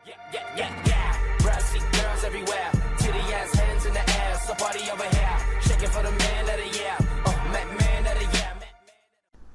Yeah. Brassy girls everywhere. Titty ass hands in the air. So party over here. Shaking for the man that a yeah. Man that a yeah.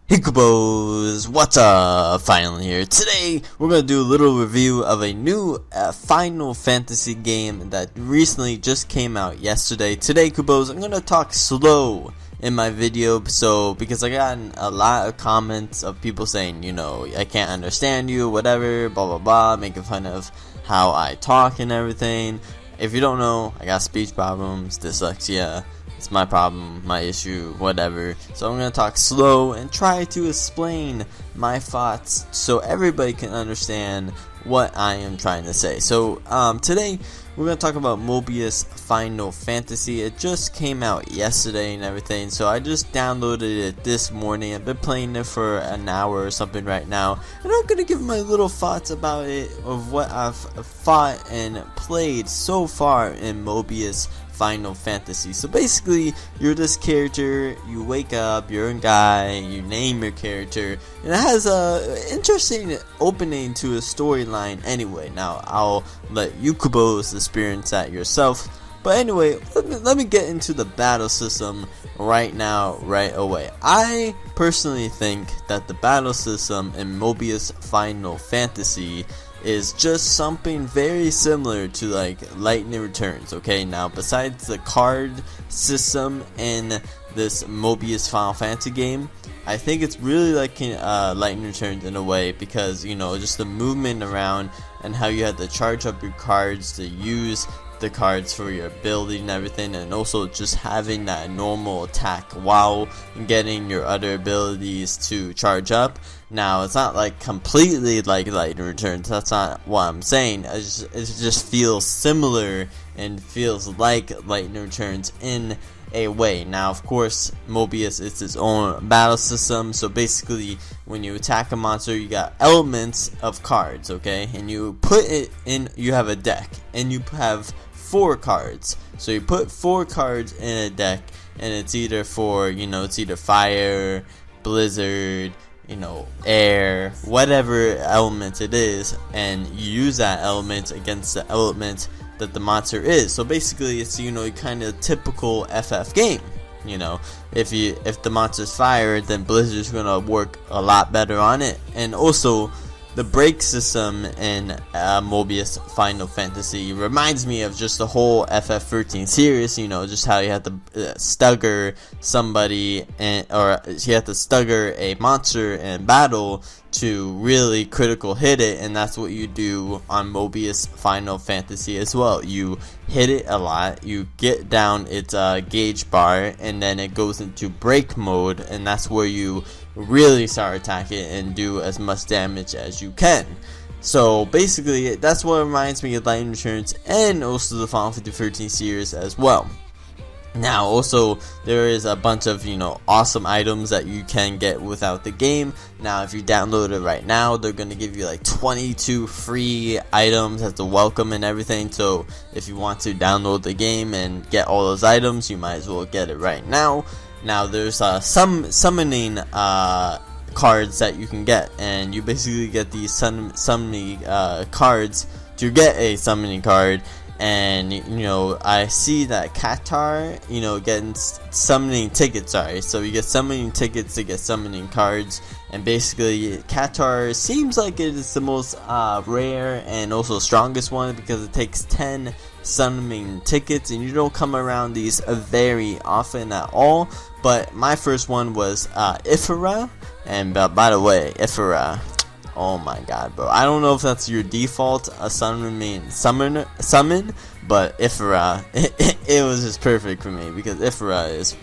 Hey Kupos, what's up? Finally here. Today we're going to do a little review of a new Final Fantasy game that recently just came out yesterday. Today Kupos, I'm going to talk slow in my video because I got a lot of comments of people saying, I can't understand you, whatever, blah blah blah, making fun of how I talk and everything. If you don't know, I got speech problems, dyslexia. It's my problem, my issue, whatever. So I'm going to talk slow and try to explain my thoughts so everybody can understand what I am trying to say. So today we're going to talk about Mobius Final Fantasy. It just came out yesterday and everything, so I just downloaded it this morning. I've been playing it for an hour or something right now, and I'm going to give my little thoughts about it, of what I've thought and played so far in Mobius Final Fantasy. So basically, you're this character, you wake up, you're a guy, you name your character, and it has a interesting opening to a storyline anyway. Now, I'll let you Kupos experience that yourself. But anyway, let me get into the battle system right now, right away. I personally think that the battle system in Mobius Final Fantasy is just something very similar to like Lightning Returns. Okay, now besides the card system in this Mobius Final Fantasy game, I think it's really like Lightning Returns in a way, because just the movement around and how you have to charge up your cards to use the cards for your ability and everything, and also just having that normal attack while getting your other abilities to charge up. Now, it's not like completely like Lightning Returns, that's not what I'm saying. It just feels similar and feels like Lightning Returns in a way. Now, of course, Mobius is its own battle system, so basically when you attack a monster, you got elements of cards, okay, and you put it in, you have a deck, and you have 4 cards. So you put 4 cards in a deck, and it's either for, it's either fire, blizzard, air, whatever element it is, and you use that element against the element that the monster is. So basically it's kind of typical FF game. If the monster's fire, then blizzard's gonna work a lot better on it. And also the break system in Mobius Final Fantasy reminds me of just the whole FF13 series, just how you have to stagger somebody, or you have to stagger a monster in battle to really critical hit it, and that's what you do on Mobius Final Fantasy as well. You hit it a lot, you get down its gauge bar, and then it goes into break mode, and that's where you really start attacking and do as much damage as you can. So basically, that's what reminds me of Lightning Returns, and also the Final Fantasy 13 series as well. Now, also, there is a bunch of, awesome items that you can get without the game. Now, if you download it right now, they're going to give you like 22 free items as a welcome and everything. So, if you want to download the game and get all those items, you might as well get it right now. Now, there's some summoning cards that you can get, and you basically get these summoning cards to get a summoning card. And I see that Qatar, getting summoning tickets. So you get summoning tickets to get summoning cards, and basically Qatar seems like it is the most rare and also strongest one, because it takes 10 summoning tickets, and you don't come around these very often at all. But my first one was Ifra, and by the way, Ifra, oh my god, bro, I don't know if that's your default summon, but Ifra, it was just perfect for me, because Ifra is,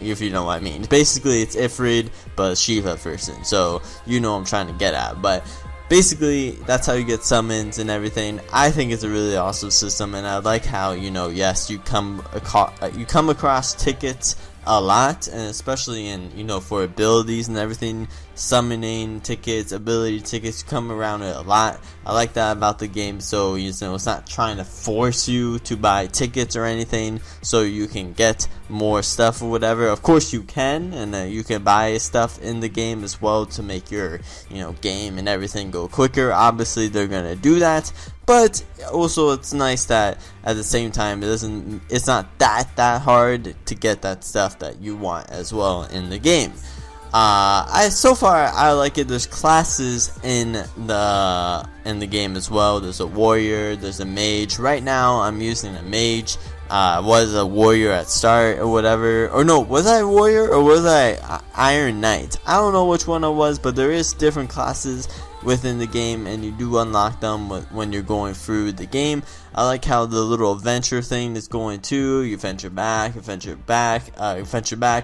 if you know what I mean. Basically, it's Ifrit, but Shiva person, so I'm trying to get at. But basically, that's how you get summons and everything. I think it's a really awesome system, and I like how, yes, you come across tickets a lot, and especially in for abilities and everything, summoning tickets, ability tickets. You come around it a lot. I like that about the game. So you know, it's not trying to force you to buy tickets or anything so you can get more stuff or whatever. Of course you can, and you can buy stuff in the game as well to make your, you know, game and everything go quicker. Obviously they're gonna do that, but also it's nice that at the same time it's not that hard to get that stuff that you want as well in the game. So far I like it. There's classes in the game as well. There's a warrior, there's a mage. Right now I'm using a mage. Was a warrior at start or whatever, or no, was I a warrior or was I Iron Knight? I don't know which one I was, but there is different classes within the game, and you do unlock them when you're going through the game. I like how the little adventure thing is going too. You venture back,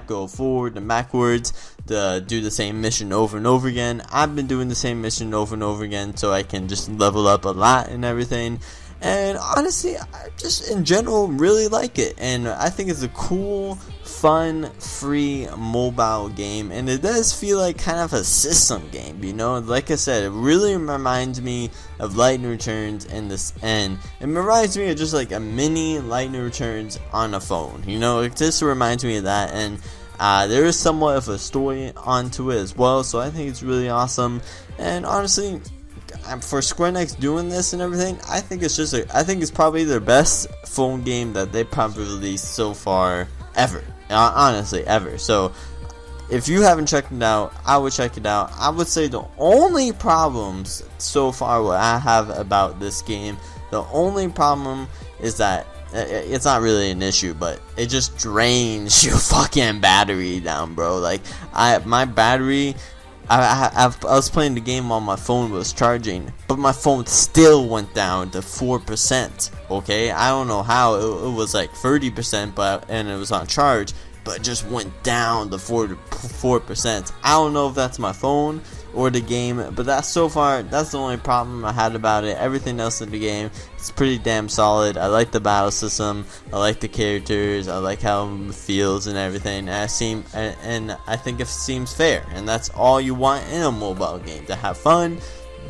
go forward and backwards to do the same mission over and over again. I've been doing the same mission over and over again so I can just level up a lot and everything. And honestly, I just in general really like it, and I think it's a cool, fun, free mobile game, and it does feel like kind of a system game, you know. Like I said, it really reminds me of Lightning Returns, and it reminds me of just like a mini Lightning Returns on a phone, you know. It just reminds me of that, and there is somewhat of a story onto it as well, so I think it's really awesome. And honestly, for Square Enix doing this and everything, I think it's probably their best phone game that they probably released so far ever. Honestly, ever. So if you haven't checked it out, I would check it out. I would say the only problems so far what I have about this game, the only problem is that it's not really an issue, but it just drains your fucking battery down, bro. Like my battery, I was playing the game while my phone was charging, but my phone still went down to 4%. Okay, I don't know how. It was like 30%, and it was on charge, but it just went down to 4%. I don't know if that's my phone or the game, but that's the only problem I had about it. Everything else in the game, it's pretty damn solid. I like the battle system, I like the characters, I like how it feels and everything, and I think it seems fair, and that's all you want in a mobile game, to have fun,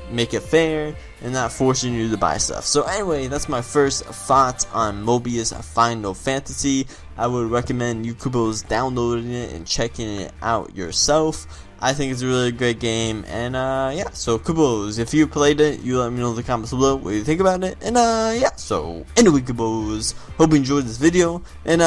make it fair, and not forcing you to buy stuff. So anyway, that's my first thoughts on Mobius Final Fantasy. I would recommend you Kupos downloading it and checking it out yourself. I think it's a really great game, and yeah, so Kupos, if you played it, you let me know in the comments below what you think about it, and yeah, so anyway, Kupos, hope you enjoyed this video, and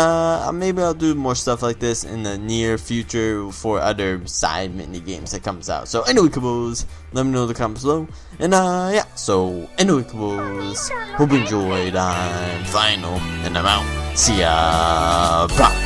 maybe I'll do more stuff like this in the near future for other side mini games that comes out. So anyway, Kupos, let me know in the comments below, and yeah, so anyway, Kupos, hope you enjoyed. I'm Final, and I'm out. See ya, bye.